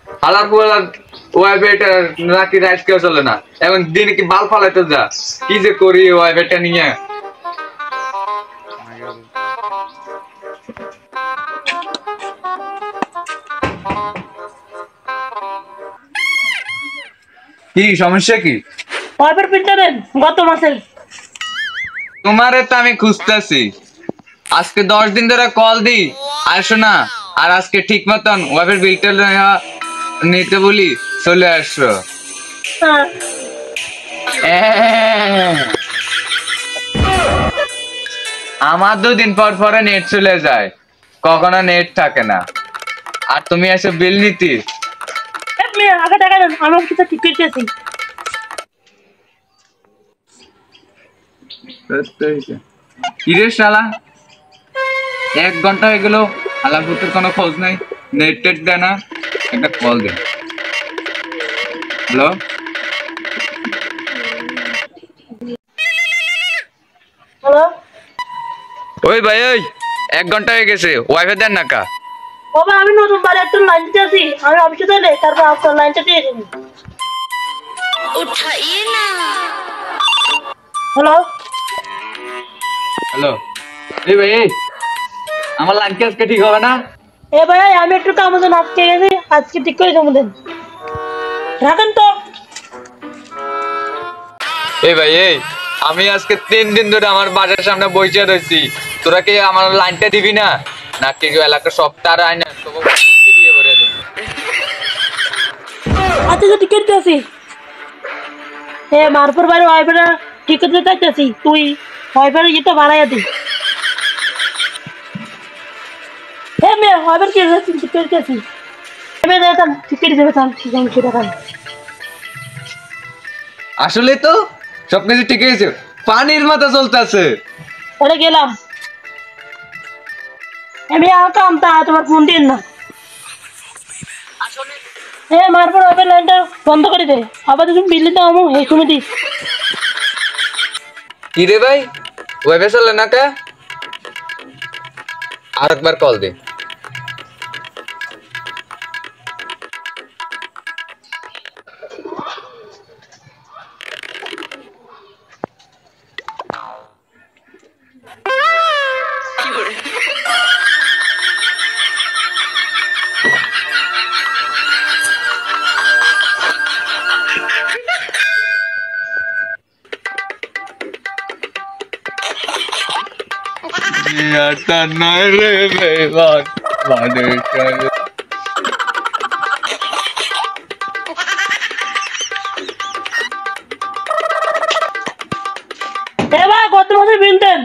হালার পুলার ওয়াইফাইটা নাকি রাইট কেউ চলে না, এখন দিনে কি বাল ফালাইতে যা, কি যে করি ওয়াইফাইটা নিয়ে। কি সমস্যা কি? ওয়াইফাই প্রিন্টার দেন গত মাসের। তোমারে তো আমি খুঁজতেছি, আজকে 10 দিন ধরে কল দিই আসো না, আর আজকে ঠিক মতন ওয়াইফাই বিলটা নিতে বলি চলে আসছো। আমার 2 দিন পর পরে নেট চলে যায়, কখনো নেট থাকে না, আর তুমি এসে বিল নিতি। আগে টাকা দেন, আমি কিছু ঠিক করতেছি। কিরে শালা, 1 ঘন্টা হয়ে গেল আলাপুরের কোনো খোঁজ নাই, নেট টেট দেয় না, একটা কল দে। হ্যালো হ্যালো ওই ভাই, ওই 1 ঘন্টা হয়ে গেছে, ওয়াইফাই দেন না কা? বাবা আমি নতুন বাড়ি একটা লাইন দিতে আছি, আমি অফিসে চলে তারপর আপনার লাইনটা দিয়ে দেবো। হ্যালো হ্যালো এই ভাই, এই আমার লাইন কি আজকে ঠিক হবে না? এ ভাই আমি একটু কামে জন্য আজকে গেছি, আজকে ঠিক করে দেবো দেন, রাখেন তো। এই ভাই, এই আমি আজকে 3 দিন ধরে আমার বাসার সামনে বসে রয়েছি, তোরা কি আমার লাইনটা দিবি না নাকি এলাকার সপ্তাহ আয় না তোকে দিয়ে ভরে দেবো? আচ্ছা ঠিক করতে আছি। মারপুর বাড়ি ওয়াইফাইটা ঠিক করতে চাইতেছি, তুই ওয়াইফাই ইয়েটা বাড়াইয়া দি। মেয়ে ওয়াইফাই ঠিক করতেছি, ঠিক করে দেবে সেটা খান। আসলে তো সবকিছু ঠিক হয়েছে, পানির মাথা চলতেছে। ওরে গেলাম আমি আলতাম, তা তোমার ফোন দিন না। মারপুর ওয়াইফাই লাইনটা বন্ধ করে দে, আবার তুমি বিল দিতে আমু এই শুনে দিস। কি রে ভাই, ওয়াইফাই চলে না কে? আরেকবার কল দে। এটা নয় রে বেবান মানুষ। ভাই কত মাসে বিল দেন?